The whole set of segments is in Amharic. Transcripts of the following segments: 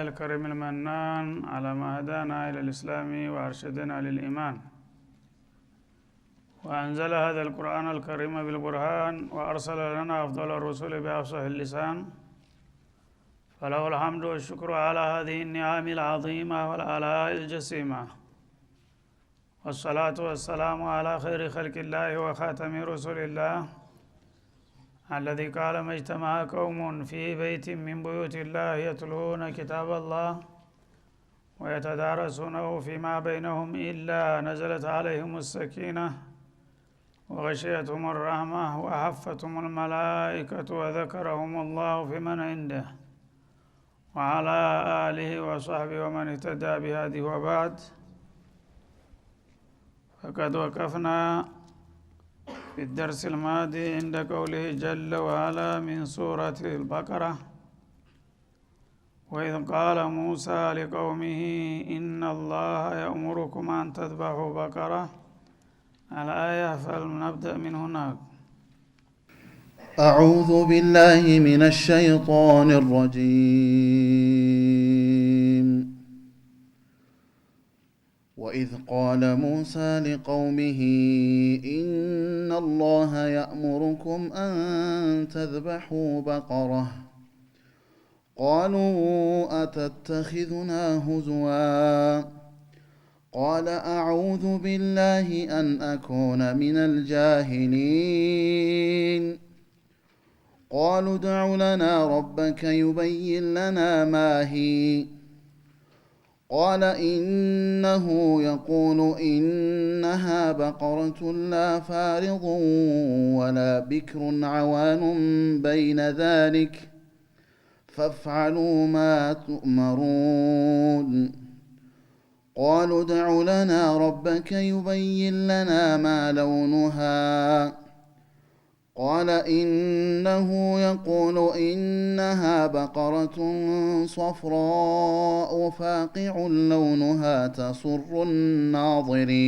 الكريم المنان على ما هدانا إلى الإسلام وأرشدنا للإيمان، وأنزل هذا القرآن الكريم بالبرهان، وأرسل لنا أفضل الرسل بأفصح اللسان، فله الحمد والشكر على هذه النعم العظيمة والآلاء الجسيمة، والصلاة والسلام على خير خلق الله وخاتم رسل الله الذي قال ما اجتمع قوم في بيت من بيوت الله يتلون كتاب الله ويتدارسونه فيما بينهم إلا نزلت عليهم السكينة وغشيتهم الرحمة وحفتهم الملائكة وذكرهم الله في من عنده وعلى آله وصحبه ومن اهتدى بهذه. وبعد، فقد وقفنا في الدرس الماضي عند قوله جل وعلا من سورة البقرة: وإذ قال موسى لقومه إن الله يأمركم أن تذبحوا بقرة الآية، فلنبدأ من هناك. أعوذ بالله من الشيطان الرجيم. وإذ قال موسى لقومه إن الله يأمركم أن تذبحوا بقرة قالوا أتتخذنا هزوا قال أعوذ بالله أن أكون من الجاهلين قالوا ادع لنا ربك يبين لنا ما هي قال إنه يقول إنها بقرة لا فارض ولا بكر عوان بين ذلك فافعلوا ما تؤمرون قالوا ادع لنا ربك يبين لنا ما لونها قال إنه يقول إنها بقرة صفراء فاقع لونها تسر الناظرين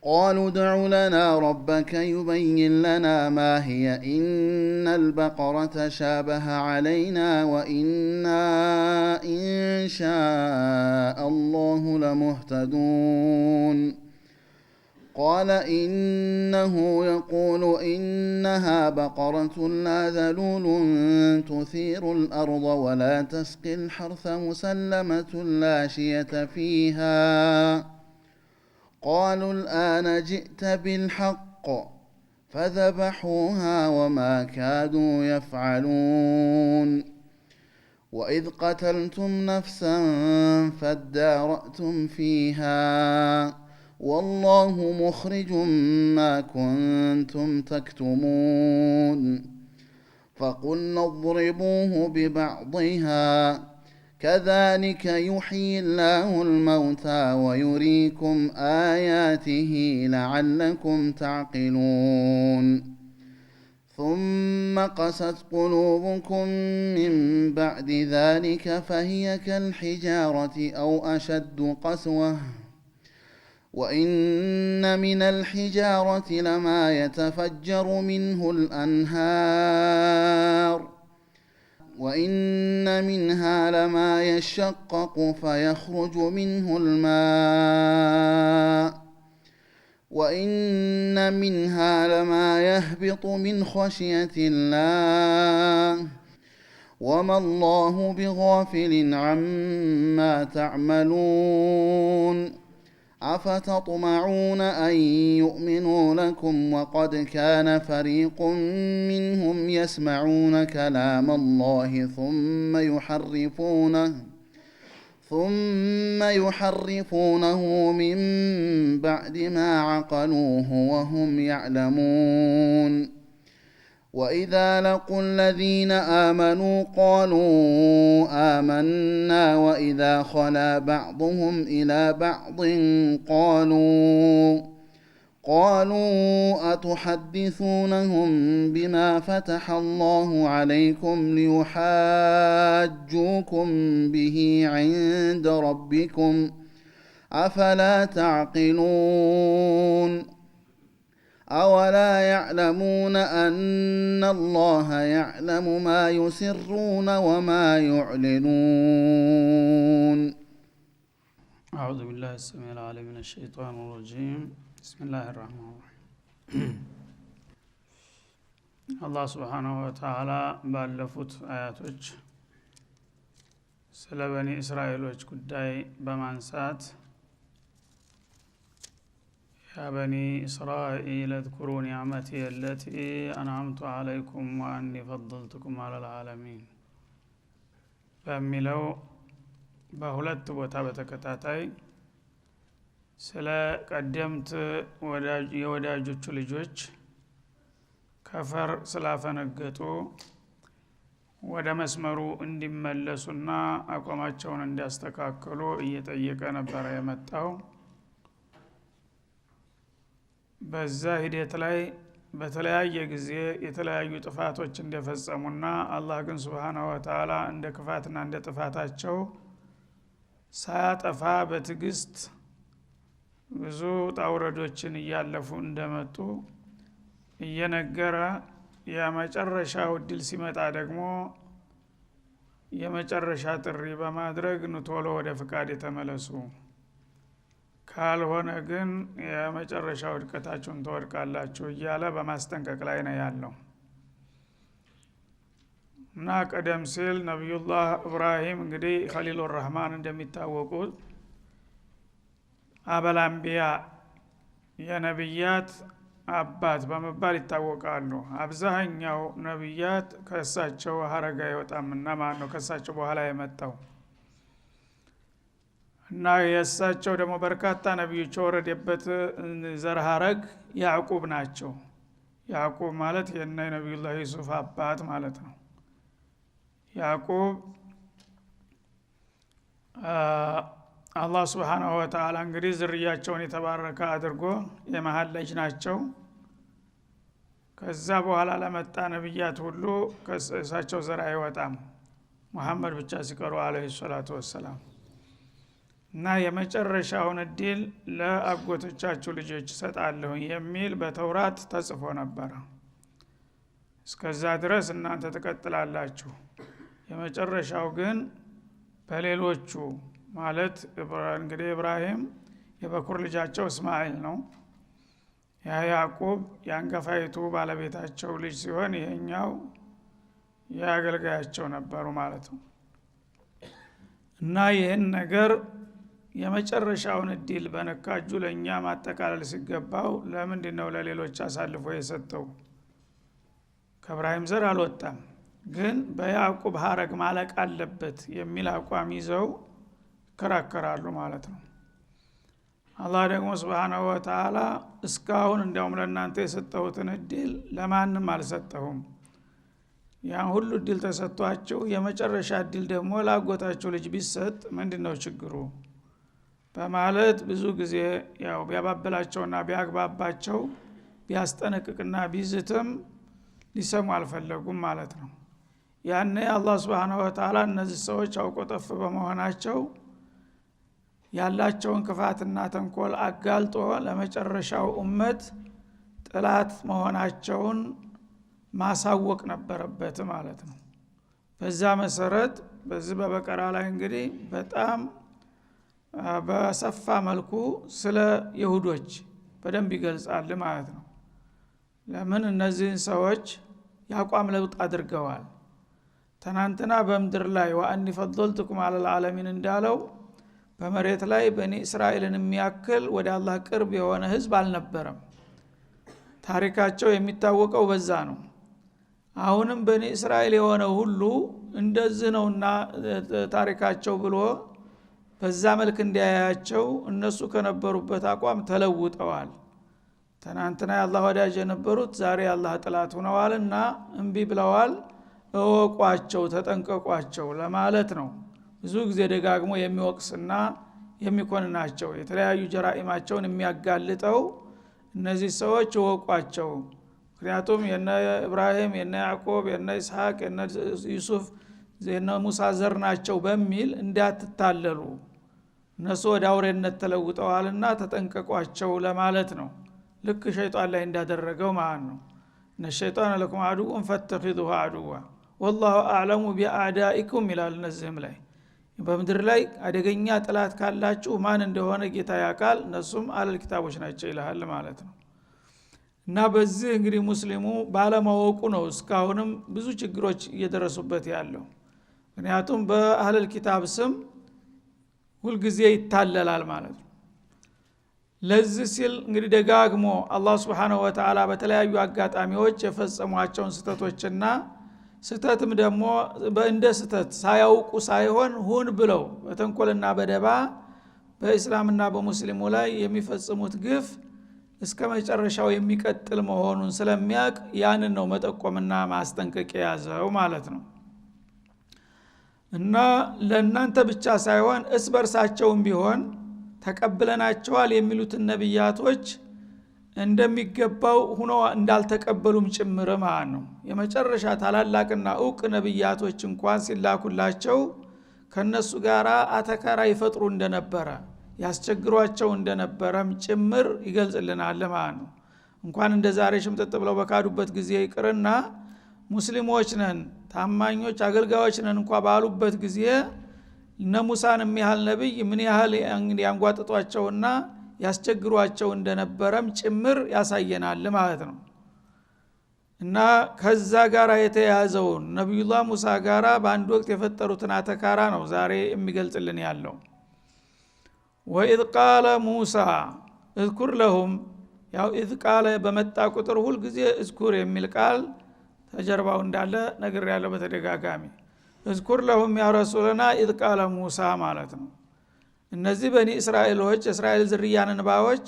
قالوا ادع لنا ربك يبين لنا ما هي إن البقرة شابه علينا وإنا إن شاء الله لمهتدون قال إنه يقول إنها بقرة لا ذلول تثير الأرض ولا تسقي الحرث مسلمة لا شية فيها قالوا الآن جئت بالحق فذبحوها وما كادوا يفعلون وإذ قتلتم نفسا فادارأتم فيها والله مخرج ما كنتم تكتمون فقلنا اضربوه ببعضها كذلك يحيي الله الموتى ويريكم آياته لعلكم تعقلون ثم قست قلوبكم من بعد ذلك فهي كالحجارة أو أشد قسوة وإن من الحجارة لما يتفجر منه الأنهار وإن منها لما يشقق فيخرج منه الماء وإن منها لما يهبط من خشية الله وما الله بغافل عما تعملون أفتطمعون أن يؤمنوا لكم وقد كان فريق منهم يسمعون كلام الله ثم يحرفونه من بعد ما عقلوه وهم يعلمون وإذا لقوا الذين آمنوا قالوا آمنا وإذا خلا بعضهم إلى بعض قالوا أتحدثونهم بما فتح الله عليكم ليحاجوكم به عند ربكم أفلا تعقلون أولا يعلمون أن الله يعلم ما يسرون وما يعلنون. أعوذ بالله السميع العليم من الشيطان الرجيم. بسم الله الرحمن الرحيم. الله سبحانه وتعالى ባለፉት አያቶች ስለ በኒ እስራኤሎች ጉዳይ በማንሳት يا بني إسرائيل اذكروا نعمتي التي أنعمت عليكم وأني فضلتكم على العالمين በሚለው በሁለት ቦታ በተከታታይ ስለ ቀደምት የወዳጆቹ ልጆች ከፈር ስላፈነገጡ ወደ መስመሩ እንዲመለሱና አቋማቸውን እንዲያስተካክሉ እየጠየቀ ነበር የመጣው። በዛ ሂደት ላይ በተለያየ ጊዜ የተለያዩ ጥፋቶች እንደፈጸሙና አላህ ግን Subhanahu Wa Ta'ala እንደ ክፋትና እንደ ጥፋታቸው ሳያጠፋ በትግስት ብዙ ጣውረዶችን እያለፉ እንደመጡ እየነገረ የመጨረሻው ድል ሲመጣ ደግሞ የመጨረሻ ጥሪ በማድረግ ቶሎ ወደ ፍቃድ የተመለሱ ካልሆነ ግን የመጨረሻው ድቀታችሁን ተወድቃላችሁ እያለ በማስጠንቀቅ ላይ ነው ያለው። እና ቀደም ሲል ነብዩላህ ኢብራሂም እንግዲህ ኸሊሉር ረህማን እንደሚታወቁት አበል አንቢያ የነብያት አባት በመባል ይታወቃሉ። አብዛኛው ነብያት ከሳቸው ሀረጋ ይወጣምና ማን ነው ከሳቸው በኋላ የመጣው እና የሳቸው ደግሞ በርካታ ነብዮች ወረደበት ዘር ሀረግ ያዕቁብ ናቸው። ያዕቁብ ማለት የነ ነብዩላህ ዩሱፍ አባት ማለት ነው። ያዕቁብ አላህ Subhanahu Wa Ta'ala እንግዲህ ዝርያቸውን የተባረከ አድርጎ የመሃል ልጅ ናቸው። ከዛ በኋላ ለመጣ ነብያት ሁሉ ከእሳቸው ዘር አይወጣም መሐመድ ብቻ ሲቀሩ አለይሂ ሰላቱ ወሰላም። እና የመጨረሻውን እድል ለአጎቶቻቸው ልጆች ሰጣለሁ የሚል በተውራት ተጽፎ ነበር። እስከዛ ድረስ እናንተ ተቀጥላላችሁ፣ የመጨረሻው ግን በሌሎቹ ማለት እንግዲህ ኢብራሂም የበኩር ልጃቸው እስማኤል ነው። ያዕቁብ ያንገፋይቱ ባለቤታቸው ልጅ ሲሆን ይሄኛው ያገልጋያቸው ነበሩ ማለት ነው። እና ይሄን ነገር የመጨረሻውን እድል በነካጁ ለኛ ማጠቃለል ሲገባው ለምንድነው ለሌሎች አሳልፎ የሰጠው? ከኢብራሂም ዘር አልወጣም፣ ግን በያዕቁብ ሀረግ ማለቅ አለበት የሚል አቋም ይዘው ይከራከራሉ ማለት ነው። አላህ ደግሞ Subhanahu Wa Ta'ala እስካሁን እንደውም ለእናንተ የሰጠሁትን እድል ለማንም አልሰጠሁም፣ ያን ሁሉ እድል ተሰጥቷችሁ የመጨረሻ እድል ደግሞ ላጎታችሁ ልጅ ቢሰጥ ምንድነው ችግሩ በማለት ብዙ ጊዜ ያው ቢያባበላቸውና ቢያግባባቸው ቢያስጠነቅቅና ቢዝትም ሊሰሙ አልፈለጉም ማለት ነው። ያኔ አላህ Subhanahu Wa Ta'ala እነዚህ ሰዎች አውቆጠፍ በመሆናቸው ያላቸውን ክፋትና ተንኮል አጋልጦ ለመጨረሻው ኡመት ጥላት መሆናቸውን ማሳወቅ ነበረበት ማለት ነው። በዛ መሰረት በዚህ በበቀራ ላይ እንግዲህ በጣም በሰፋ መልኩ ስለ ይሁዶች በደንብ ይገልጻል ማለት ነው። ለምን እነዚህን ሰዎች ያቋም ለውጥ አድርገዋል። ትናንትና በመድር ላይ ወአኒ ፈضلتكم على العالمين እንዳለው በመሬት ላይ በኒ እስራኤልን የሚያክል ወደ አላህ ቅርብ የሆነ ህዝብ አልነበረም። ታሪካቸው የሚታወቀው በዛ ነው። አሁንም በኒ እስራኤል የሆነ ሁሉ እንደዚህ ነውና ታሪካቸው ብሎ በዛ መልክ እንዲያያቸው እነሱ ከነበሩበት አቋም ተለውጠዋል። ትናንትና የአላህ ወዳጅ የነበሩት ዛሬ የአላህ ጥላት ሆነዋልና እንቢ ብለዋል። እወቋቸው፣ ተጠንቀቋቸው ለማለት ነው። ብዙ ጊዜ ደጋግሞ የሚወቅስና የሚኮንናቸው የተለያዩ ጀራኢማቸውን የሚያጋልጠው እነዚህ ሰዎች እወቋቸው። ምክንያቱም የነ ኢብራሂም የነ ያዕቆብ የነ ኢስሐቅ የነ ዩሱፍ የነ ሙሳ ዘር ናቸው በሚል እንዳትታለሉ እነሱ ወደ አውሬነት ተለውጠዋልና ተጠንቀቋቸው ለማለት ነው። ልክ ሸይጣን ላይ እንዳደረገው ማለት ነው። ነሸይጣን ለኩም አዱኡን ፈተኺዙሁ አዱዋ ወላሁ አዕለሙ ቢአዕዳኢኩም ይላል። እነዚህም ላይ በምድር ላይ አደገኛ ጥላት ካላችሁ ማን እንደሆነ ጌታ ያውቃል፣ እነሱም አለል ኪታቦች ናቸው ይላል ማለት ነው። እና በዚህ እንግዲህ ሙስሊሙ ባለማወቁ ነው እስካሁንም ብዙ ችግሮች እየደረሱበት ያለው። ምክንያቱም በአህለል ኪታብ ስም ሁልጊዜ ይታለላል ማለት ነው። ለዚህ ሲል እንግዲህ ደጋግሞ አላህ Subhanahu Wa Ta'ala በተለያዩ አጋጣሚዎች የፈጸሟቸውን ስተቶችና ስተትም ደግሞ በእንደ ስተት ሳያውቁ ሳይሆን ሁን ብለው በተንኮልና በደባ በእስላምና በሙስሊሙ ላይ የሚፈጽሙት ግፍ እስከ መጨረሻው የሚቀጥል መሆኑን ስለሚያውቅ ያንን ነው መጠቆምና ማስጠንቀቂያ ያዘው ማለት ነው። እና ለእናንተ ብቻ ሳይሆን እስበርሳቸውም ቢሆን ተቀብለናቸዋል የሚሉትን ነብያቶች እንደሚገባው ሆኖ እንዳልተቀበሉም ጭምር ማለት ነው። የመጨረሻ ታላላቅና ዕውቅ ነብያቶች እንኳን ሲላኩላቸው ከነሱ ጋር አተካራ ይፈጥሩ እንደነበረ ያስቸግሯቸው እንደነበረም ጭምር ይገልጽልናል ማለት ነው። እንኳን እንደዛሬ ሽምጥጥ ብለው በካዱበት ጊዜ ይቅርና ሙስሊሞች ነን ታማኞች አገልጋዮች ነን እንኳን ባሉበት ጊዜ እነ ሙሳን የሚያህል ነብይ ምን ያህል ያንጓጥጧቸውና ያስቸግሯቸው እንደነበረም ጭምር ያሳየናል ማለት ነው። እና ከዛ ጋር የተያዘው ነብዩላህ ሙሳ ጋራ በአንድ ወቅት የፈጠሩትን አተካራ ነው ዛሬ የሚገልጽልን ያለው። ወኢዝ ቃለ ሙሳ እዝኩር ለሁም ያው ኢዝ ቃለ በመጣ ቁጥር ሁሉ ጊዜ እዝኩር የሚል ቃል ተጀርባው እንዳለ ነገር ያለው በተደጋጋሚ እዝኩር ለሁም ያ ረሱልና ኢዝ ቃለ ሙሳ ማለት ነው። እነዚህ በኒ እስራኤሎች እስራኤል ዝርያን እንባዎች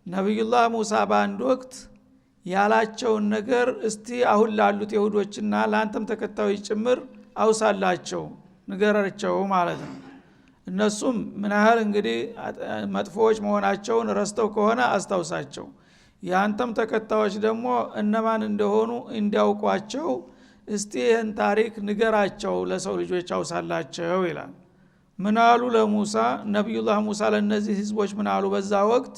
ነብዩላህ ሙሳ በአንድ ወቅት ያላቸውን ነገር እስቲ አሁን ላሉት ይሁዶችና ላንተም ተከታዮች ጭምር አውሳላቸው ንገራቸው ማለት ነው። እነሱም ምን ያህል እንግዲህ መጥፎዎች መሆናቸውን ረስተው ከሆነ አስታውሳቸው፣ ያንተም ተከታዮች ደግሞ እነማን እንደሆኑ እንዲያውቋቸው እስቲ ይህን ታሪክ ንገራቸው ለሰው ልጆች አውሳላቸው ይላል። ምናሉ ለሙሳ ነብዩላህ ሙሳ ለነዚህ ህዝቦች ምናሉ በዛ ወቅት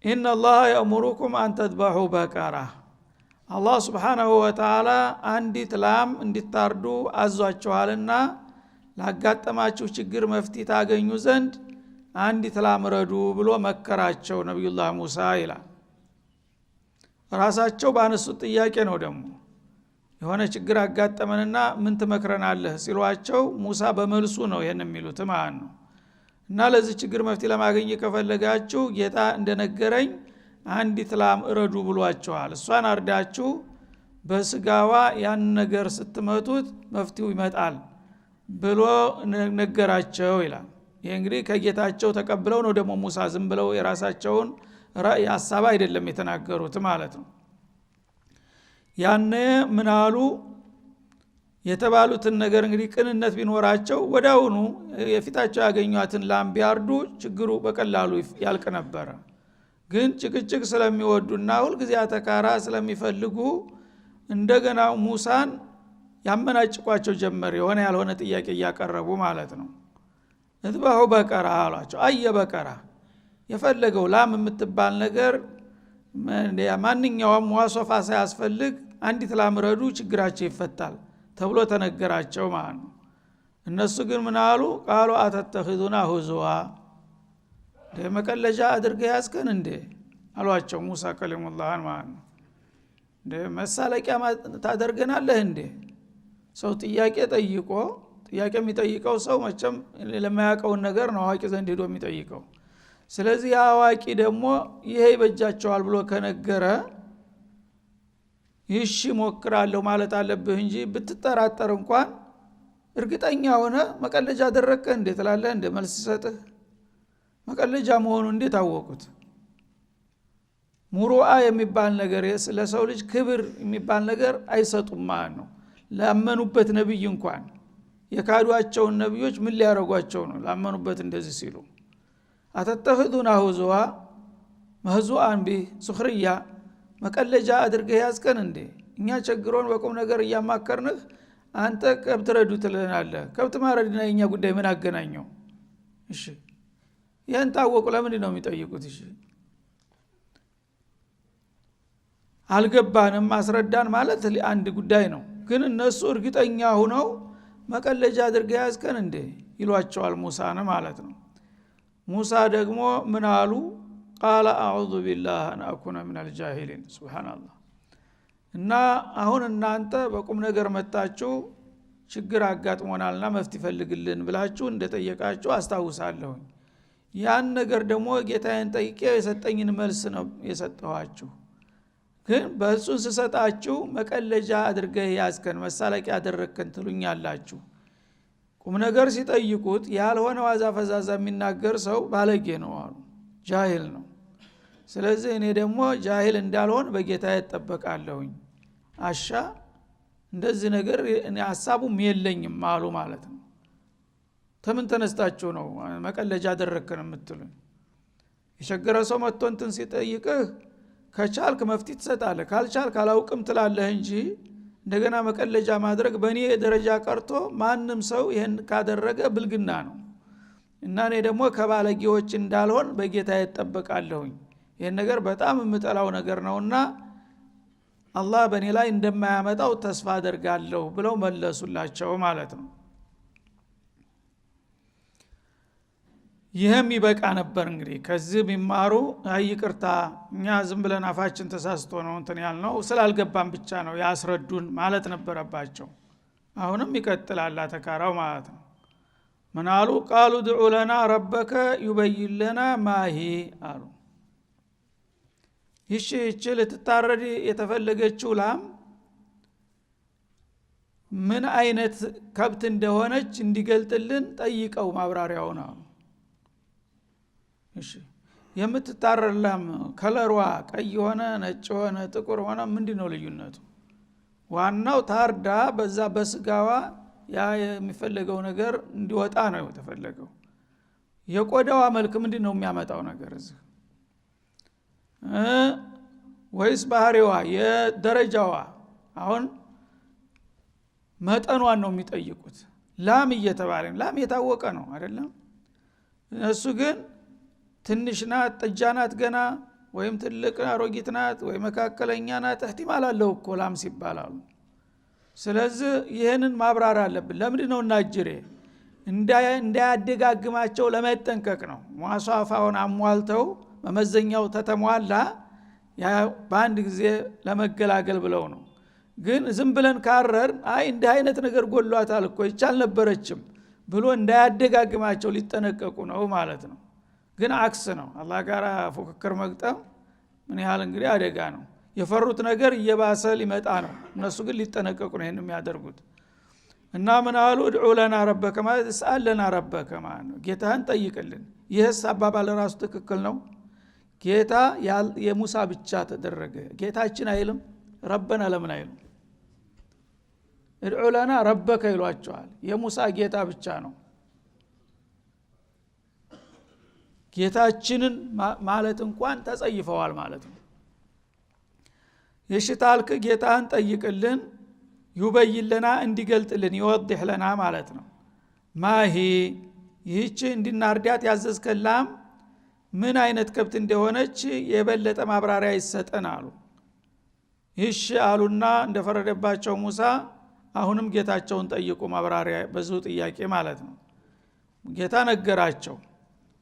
ኢነላህ የእሙሩኩም አን ተድበሑ በቀራ አላህ Subhanahu Wa Ta'ala አንዲት ላም እንድታርዱ አዟቸዋልና ላጋጠማችሁ ችግር መፍትሄ ታገኙ ዘንድ አንዲት ላም ረዱ ብሎ መከራቸው ነብዩላህ ሙሳ ይላል። ራሳቸው ባነሱት ጥያቄ ነው ደግሞ የሆነ ችግር አጋጠመንና ምን ትመክረናለህ ሲሏቸው ሙሳ በመልሱ ነው ይሄን የሚሉት ማለት ነው። እና ለዚህ ችግር መፍትሄ ለማግኘት ከፈለጋችሁ ጌታ እንደነገረኝ አንዲት ላም ረዱ ብሏቸዋል። እሷን አርዳችሁ በስጋዋ ያን ነገር ስትመቱት መፍትሄው ይመጣል ብሎ ነገራቸው ይላል። ይሄ እንግዲህ ከጌታቸው ተቀብለው ነው ደግሞ ሙሳ ዝም ብለው የራሳቸውን ራእይ ሐሳብ አይደለም የተናገሩት ማለት ነው። ያነ ምናሉ የተባሉትን ነገር እንግዲህ ቅንነት ቢኖራቸው ወዳውኑ የፊታቸው ያገኙአትን ላም ቢያርዱ ችግሩ በቀላሉ ያልቅ ነበር። ግን ጭቅጭቅ ስለሚወዱና ሁሉ ጊዜ አተካራ ስለሚፈልጉ እንደገና ሙሳን ያመናጭቋቸው ጀመር። የሆነ ያልሆነ ጥያቄ እያቀረቡ ማለት ነው። እዝባሁ በቀራ አሏቸው። አየ በቀራ የፈለገው ላም የምትባል ነገር ማንኛውም ዋሶፋ ሳያስፈልግ አንዲት ላም ረዱ ችግራቸው ይፈታል ተብሎ ተነገራቸው ማለት ነው። እነሱ ግን ምን አሉ? ቃሉ አተተኺዙና ሁዙዋ መቀለጃ አድርገህ ያዝከን እንዴ አሏቸው ሙሳ ከሊሙላህን ማለት ነው። መሳለቂያ ታደርገናለህ እንዴ? ሰው ጥያቄ ጠይቆ ጥያቄ የሚጠይቀው ሰው መቼም ለማያውቀውን ነገር ነው አዋቂ ዘንድ ሄዶ የሚጠይቀው። ስለዚህ አዋቂ ደግሞ ይሄ ይበጃቸዋል ብሎ ከነገረ ይሽ ሞክራለሁ ማለት አለብህ እንጂ ብትጠራጠር እንኳን እርግጠኛ ሆነ መቀለጃ አደረከ እንዴ ትላለህ እንደ መልስ ሰጥህ መቀለጃ መሆኑ እንዴት አወቁት? ሙሩአ የሚባል ነገር ለሰው ልጅ ክብር የሚባል ነገር አይሰጡም ማለት ነው። ላመኑበት ነብይ እንኳን የካዷቸውን ነብዮች ምን ሊያረጓቸው ነው ላመኑበት እንደዚህ ሲሉ? አተተኺዙና ሁዙዋ መህዙአን ቢ ሱኽሪያ መቀለጃ አድርገህ ያዝከን እንዴ? እኛ ቸግሮን በቁም ነገር እያማከርንህ አንተ ከብት ረዱ ትለናለህ። ከብት ማረድና የኛ ጉዳይ ምን አገናኘው? እሺ ይሄን ታወቁ ለምን ነው የሚጠይቁት? እሺ አልገባንም ማስረዳን ማለት አንድ ጉዳይ ነው። ግን እነሱ እርግጠኛ ሆነው መቀለጃ አድርገህ ያዝከን እንዴ ይሏቸዋል ሙሳን ማለት ነው። ሙሳ ደግሞ ምን አሉ? ቃለ አዑዙ ቢላህ አን አኩነ ሚነል ጃሂሊን። ሱብሃንአላህ። እና አሁን እናንተ በቁም ነገር መጣችሁ ችግር አጋጥሞናልና መፍትሄ ፈልግልን ብላችሁ እንደጠየቃችሁ አስታውሳለሁ። ያን ነገር ደግሞ ጌታዬን ጠይቄ የሰጠኝን መልስ ነው የሰጠኋችሁ። ግን በእሱን ስሰጣችሁ መቀለጃ አድርገህ ያዝከን መሳለቂያ አደረከን ትሉኛላችሁ። ቁም ነገር ሲጠይቁት ያልሆነ ዋዛ ፈዛዛ የሚናገር ሰው ባለጌ ነው አሉ፣ ጃሂል ነው። ስለዚህ እኔ ደግሞ ጃሂል እንዳልሆን በጌታዬ እጠበቃለሁኝ። አሻ እንደዚህ ነገር እኔ ሐሳቡም የለኝም አሉ ማለት ነው። ተምን ተነስታችሁ ነው መቀለጃ አደረከን የምትሉኝ? የቸገረ ሰው መጥቶ እንትን ሲጠይቅህ ከቻልክ መፍትሄ ትሰጣለህ፣ ካልቻልክ አላውቅም ትላለህ እንጂ እንደገና መቀለጃ ማድረግ በእኔ ደረጃ ቀርቶ ማንም ሰው ይሄን ካደረገ ብልግና ነው። እና እኔ ደግሞ ከባለጌዎች እንዳልሆን በጌታዬ እጠበቃለሁኝ። ይሄን ነገር በጣም የምጠላው ነገር ነውና አላህ በእኔ ላይ እንደማያመጣው ተስፋ አደርጋለሁ ብለው መለሱላቸው ማለት ነው። ይህም ይበቃ ነበር እንግዲህ። ከዚህ ቢማሩ ይቅርታ እኛ ዝም ብለን አፋችን ተሳስቶ ነው እንትን ያልነው ስላልገባን ብቻ ነው ያስረዱን ማለት ነበረባቸው። አሁንም ይቀጥላል ተካራው ማለት ነው። ምን አሉ? ቃሉ ድዑ ለና ረበከ ዩበይን ለና ማሂ አሉ። ይህች ልትታረድ የተፈለገችው ላም ምን አይነት ከብት እንደሆነች እንዲገልጥልን ጠይቀው ማብራሪያውን አሉ። እሺ የምትታረድ ላም ከለሯ ቀይ ሆነ ነጭ ሆነ ጥቁር ሆነ ምንድነው ልዩነቱ? ዋናው ታርዳ በዛ በስጋዋ ያ የሚፈለገው ነገር እንዲወጣ ነው የተፈለገው። የቆዳዋ መልክ ምንድነው የሚያመጣው ነገር እዚህ? ወይስ ባህሪዋ የደረጃዋ? አሁን መጠኗን ነው የሚጠይቁት። ላም እየተባለ ላም የታወቀ ነው አይደለም? እሱ ግን ትንሽ ናት፣ ጥጃ ናት ገና፣ ወይም ትልቅ አሮጊት ናት፣ ወይ መካከለኛ ናት፣ እህቲማል አለው እኮ ላም ሲባላሉ። ስለዚህ ይህንን ማብራር አለብን። ለምንድን ነው እናጅሬ እንዳያደጋግማቸው ለመጠንቀቅ ነው። ሟሷፋውን አሟልተው መመዘኛው ተተሟላ በአንድ ጊዜ ለመገላገል ብለው ነው። ግን ዝም ብለን ካረር እንዲህ አይነት ነገር ጎሏታል እኮ ይቻል ነበረችም ብሎ እንዳያደጋግማቸው ሊጠነቀቁ ነው ማለት ነው። ግን አክስ ነው። አላህ ጋር ፉክክር መግጠም ምን ያህል እንግዲህ አደጋ ነው። የፈሩት ነገር እየባሰ ሊመጣ ነው። እነሱ ግን ሊጠነቀቁ ነው ይሄን የሚያደርጉት። እና ምን አሉ? ادعو لنا ربك ማለት اسال لنا ربك ማለት ነው፣ ጌታህን ጠይቅልን። ይህስ አባባል ራሱ ትክክል ነው። ጌታ የሙሳ ብቻ ተደረገ። ጌታችን አይልም ረበና ለምን አይልም? ادعو لنا ربك ይሏቸዋል። የሙሳ ጌታ ብቻ ነው። ጌታችንን ማለት እንኳን ተጸይፈዋል ማለት ነው። የሽታልክ ጌታን ጠይቅልን፣ ዩበይን ለና እንዲገልጥልን፣ ይወድህ ለና ማለት ነው። ማሂ ይህች እንድናርዳት ያዘዝከላም ምን አይነት ከብት እንደሆነች የበለጠ ማብራሪያ ይሰጠን አሉ። ይህሽ አሉና እንደፈረደባቸው ሙሳ አሁንም ጌታቸውን ጠይቁ ማብራሪያ በዙ ጥያቄ ማለት ነው። ጌታ ነገራቸው፣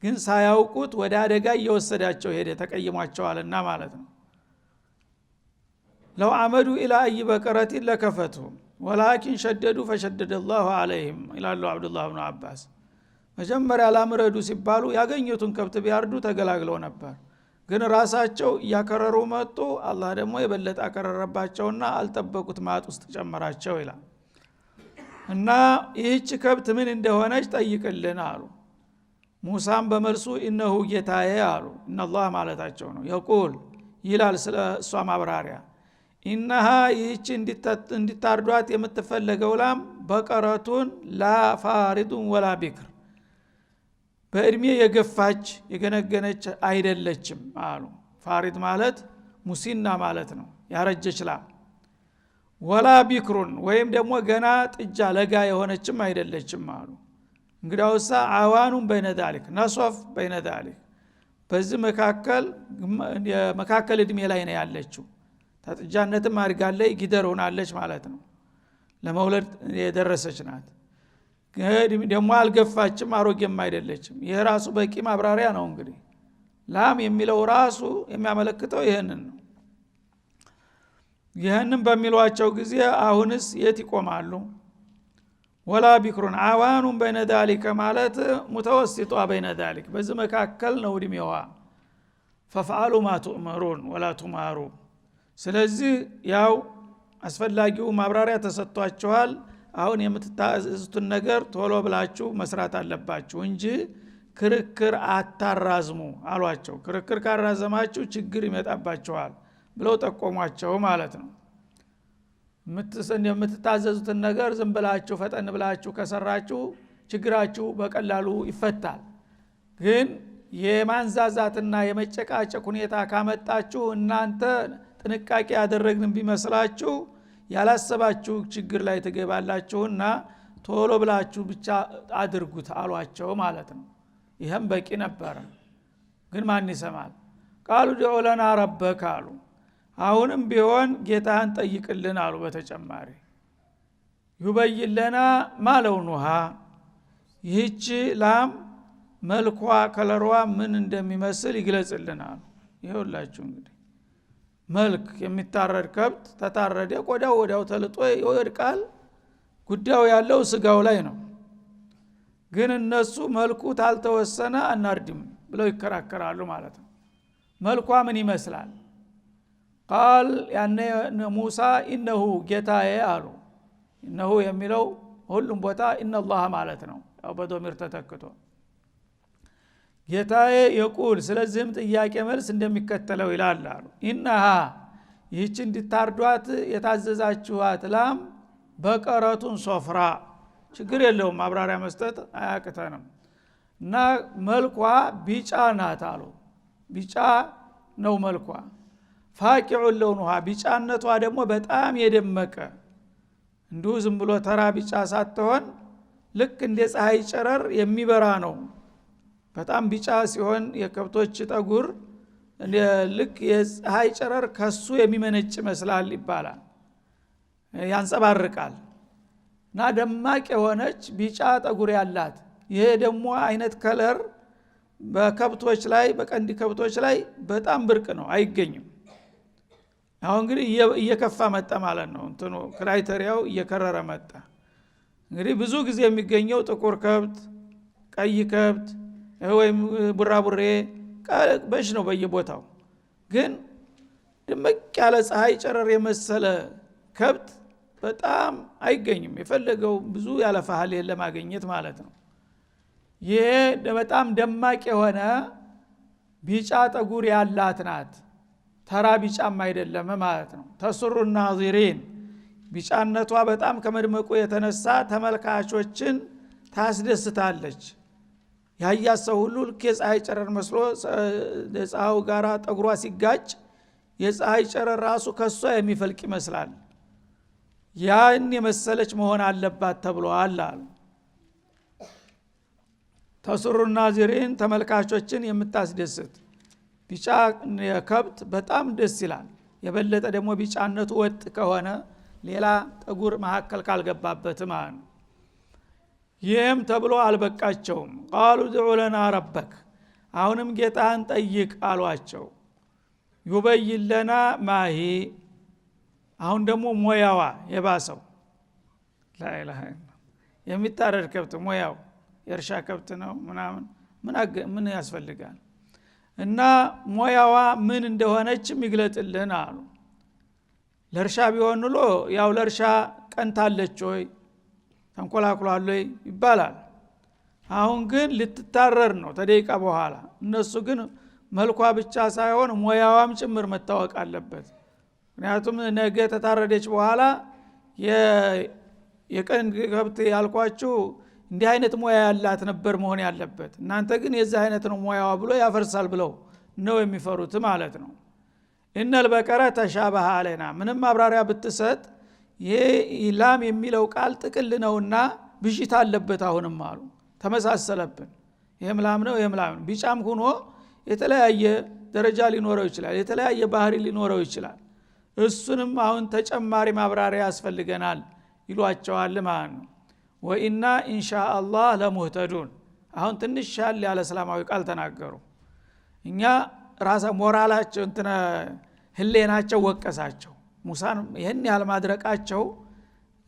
ግን ሳያውቁት ወደ አደጋ እየወሰዳቸው ሄደ፣ ተቀይሟቸዋልና ማለት ነው። ለው አመዱ ኢላ አይ በቀረቲን ለከፈቱም ወላኪን ሸደዱ ፈሸደደ አላሁ ዐለይሂም ይላሉ አብዱላህ ብኑ አባስ። መጀመሪያ ላምረዱ ሲባሉ ያገኙትን ከብት ቢያርዱ ተገላግለው ነበር። ግን ራሳቸው እያከረሩ መጡ። አላህ ደግሞ የበለጠ አከረረባቸውና አልጠበቁት ማጥ ውስጥ ጨመራቸው ይላል። እና ይህች ከብት ምን እንደሆነች ጠይቅልን አሉ። ሙሳም በመልሱ ኢነሁ ጌታዬ አሉ። ኢነላህ ማለታቸው ነው። የቁል ይላል ስለ እሷ ማብራሪያ፣ ኢነሃ ይህች እንዲታርዷት የምትፈለገው ላም በቀረቱን ላ ፋሪዱን ወላ ቢክር፣ በእድሜ የገፋች የገነገነች አይደለችም አሉ። ፋሪድ ማለት ሙሲና ማለት ነው፣ ያረጀች ላም። ወላ ቢክሩን ወይም ደግሞ ገና ጥጃ ለጋ የሆነችም አይደለችም አሉ። እንግዲያውሳ አዋኑን በይነ ዛሊክ ነሶፍ በይነ ዛሊክ፣ በዚህ መካከል እድሜ ላይ ነው ያለችው። ተጥጃነትም አድጋለች ጊደር ሆናለች ማለት ነው ለመውለድ የደረሰች ናት ደግሞ አልገፋችም አሮጌም አይደለችም ይሄ ራሱ በቂ ማብራሪያ ነው እንግዲህ ላም የሚለው ራሱ የሚያመለክተው ይሄንን ነው ይሄንን በሚሏቸው ጊዜ አሁንስ የት ይቆማሉ ወላ ቢክሩን አዋኑን በይነ ذلك ማለት ሙተወሲጧ በይነ ذلك በዚህ መካከል ነው እድሜዋ ففعلوا ما تؤمرون ولا تماروا ስለዚህ ያው አስፈላጊው ማብራሪያ ተሰጥቷቸዋል አሁን የምትታዘዙትን ነገር ቶሎ ብላችሁ መስራት አለባችሁ እንጂ ክርክር አታራዝሙ አሏቸው ክርክር ካራዘማችሁ ችግር ይመጣባችኋል ብለው ጠቆሟቸው ማለት ነው የምትታዘዙትን ነገር ዝም ብላችሁ ፈጠን ብላችሁ ከሰራችሁ ችግራችሁ በቀላሉ ይፈታል ግን የማንዛዛትና የመጨቃጨቅ ሁኔታ ካመጣችሁ እናንተ ጥንቃቄ ያደረግን ቢመስላችሁ ያላሰባችሁ ችግር ላይ ትገባላችሁና ቶሎ ብላችሁ ብቻ አድርጉት አሏቸው ማለት ነው ይሄም በቂ ነበር ግን ማን ይሰማል ቃሉ ዱዑ ለና ረበከ አሉ አሁንም ቢሆን ጌታህን ጠይቅልን አሉ በተጨማሪ ይበይን ለና ማለውኑሃ ይህች ላም መልኳ ከለሯ ምን እንደሚመስል ይግለጽልናል ይኸውላችሁ እንግዲህ መልክ የሚታረድ ከብት ተታረደ ቆዳው ወዲያው ተልጦ ይወድቃል ጉዳዩ ያለው ስጋው ላይ ነው ግን እነሱ መልኩ ታልተወሰነ አናርድም ብለው ይከራከራሉ ማለት ነው መልኳ ምን ይመስላል ቃል ያነ ሙሳ ኢነሁ ጌታዬ አሉ ኢነሁ የሚለው ሁሉም ቦታ ኢነላህ ማለት ነው ያው በዶሚር ተተክቶ ጌታዬ የቁል ስለዚህም ጥያቄ መልስ እንደሚከተለው ይላል አሉ ኢነሃ ይህች እንድታርዷት የታዘዛችኋት ላም በቀረቱን ሶፍራ ችግር የለውም ማብራሪያ መስጠት አያቅተንም እና መልኳ ቢጫ ናት አሉ ቢጫ ነው መልኳ ፋቂዑ ለውኑሃ ቢጫነቷ ደግሞ በጣም የደመቀ እንዲሁ ዝም ብሎ ተራ ቢጫ ሳትሆን ልክ እንደ ፀሐይ ጨረር የሚበራ ነው በጣም ቢጫ ሲሆን የከብቶች ጠጉር ልክ የፀሐይ ጨረር ከሱ የሚመነጭ መስላል ይባላል ያንጸባርቃል እና ደማቅ የሆነች ቢጫ ጠጉር ያላት ይሄ ደግሞ አይነት ከለር በከብቶች ላይ በቀንዲ ከብቶች ላይ በጣም ብርቅ ነው አይገኝም አሁን እንግዲህ እየከፋ መጣ ማለት ነው እንትኑ ክራይቴሪያው እየከረረ መጣ እንግዲህ ብዙ ጊዜ የሚገኘው ጥቁር ከብት ቀይ ከብት ወይም ቡራቡሬ በሽ ነው በየቦታው ግን ድምቅ ያለ ፀሐይ ጨረር የመሰለ ከብት በጣም አይገኝም የፈለገው ብዙ ያለፋል ለማግኘት ማለት ነው ይሄ በጣም ደማቅ የሆነ ቢጫ ጠጉር ያላት ናት ተራ ቢጫም አይደለም ማለት ነው ተስሩ ናዚሪን ቢጫነቷ በጣም ከመድመቁ የተነሳ ተመልካቾችን ታስደስታለች ያያሰው ሁሉ ልክ የፀሐይ ጨረር መስሎ ፀሐዩ ጋራ ጠጉሯ ሲጋጭ የፀሐይ ጨረር ራሱ ከሷ የሚፈልቅ ይመስላል ያን የመሰለች መሆን አለባት ተብሏል አሉ ተስሩ ናዚሪን ተመልካቾችን የምታስደስት ቢጫ ከብት በጣም ደስ ይላል የበለጠ ደግሞ ቢጫነቱ ወጥ ከሆነ ሌላ ጠጉር መሐከል ካልገባበት ማለት ነው ይህም ተብሎ አልበቃቸውም ቃሉ ዱዑ ለና ረበክ አሁንም ጌታህን ጠይቅ አሏቸው ይበይን ለና ማሂ አሁን ደግሞ ሞያዋ የባሰው ላኢላሃ ኢላላህ የሚታረድ ከብት ሞያው የእርሻ ከብት ነው ምናምን ምን ያስፈልጋል እና ሞያዋ ምን እንደሆነች ይግለጥልን አሉ ለእርሻ ቢሆን ኑሎ ያው ለእርሻ ቀንታለች ወይ ተንኮላኩሏል ይባላል አሁን ግን ልትታረር ነው ተደቂቃ በኋላ እነሱ ግን መልኳ ብቻ ሳይሆን ሞያዋም ጭምር መታወቅ አለበት ምክንያቱም ነገ ተታረደች በኋላ የቀን ከብት ያልኳችሁ እንዲህ አይነት ሞያ ያላት ነበር መሆን ያለበት እናንተ ግን የዚህ አይነት ነው ሞያዋ ብሎ ያፈርሳል ብለው ነው የሚፈሩት ማለት ነው ኢነል በቀረ ተሻበሃ አለና ምንም ማብራሪያ ብትሰጥ ይሄ ኢላም የሚለው ቃል ጥቅል ነውና ብሽታ አለበት አሁንም አሉ ተመሳሰለብን ይሄም ላም ነው ይሄም ላም ቢጫም ሆኖ የተለያየ ደረጃ ሊኖረው ይችላል የተለያየ ባህሪ ሊኖረው ይችላል እሱንም አሁን ተጨማሪ ማብራሪያ ያስፈልገናል ይሏቸዋል ማለት ነው። ወኢና ኢንሻአላህ ለሙህተዱን አሁን ትንሽ ሻል ያለ እስላማዊ ቃል ተናገሩ። እኛ ራሳ ሞራላቸው እንትና ህሌናቸው ወቀሳቸው። ሙሳን ይሄን ያህል ማድረቃቸው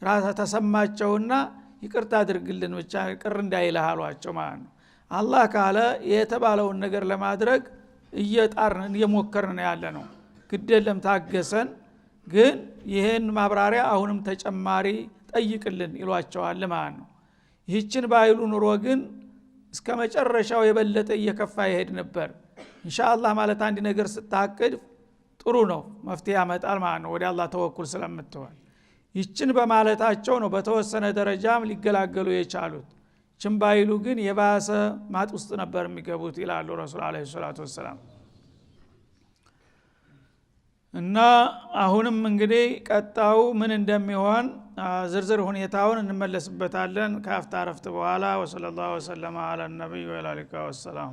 ራሳ ተሰማቸውና ይቅርታ አድርግልን ብቻ ቅር እንዳይልህ አሏቸው ማለት ነው። አላህ ካለ የተባለውን ነገር ለማድረግ እየጣርን እየሞከርን ያለ ነው። ግዴለም ታገሰን፣ ግን ይሄን ማብራሪያ አሁንም ተጨማሪ ጠይቅልን ይሏቸዋል ማለት ነው። ይህችን ባይሉ ኑሮ ግን እስከ መጨረሻው የበለጠ እየከፋ ይሄድ ነበር። ኢንሻአላህ ማለት አንድ ነገር ስታቅድ ጥሩ ነው፣ መፍትሄ ያመጣል ማለት ነው፣ ወደ አላህ ተወኩል ስለምትሆን። ይችን በማለታቸው ነው በተወሰነ ደረጃም ሊገላገሉ የቻሉት። ይችን ባይሉ ግን የባሰ ማጥ ውስጥ ነበር የሚገቡት ይላሉ ረሱል አለይሂ ሰላቱ ወሰላም። እና አሁንም እንግዲህ ቀጣው ምን እንደሚሆን ዝርዝር ሁኔታውን እንመለስበታለን ከአፍታ ረፍት በኋላ። ወሰለላሁ ዐለ ነብይ ወዐላ አሊሂ ወሰለም።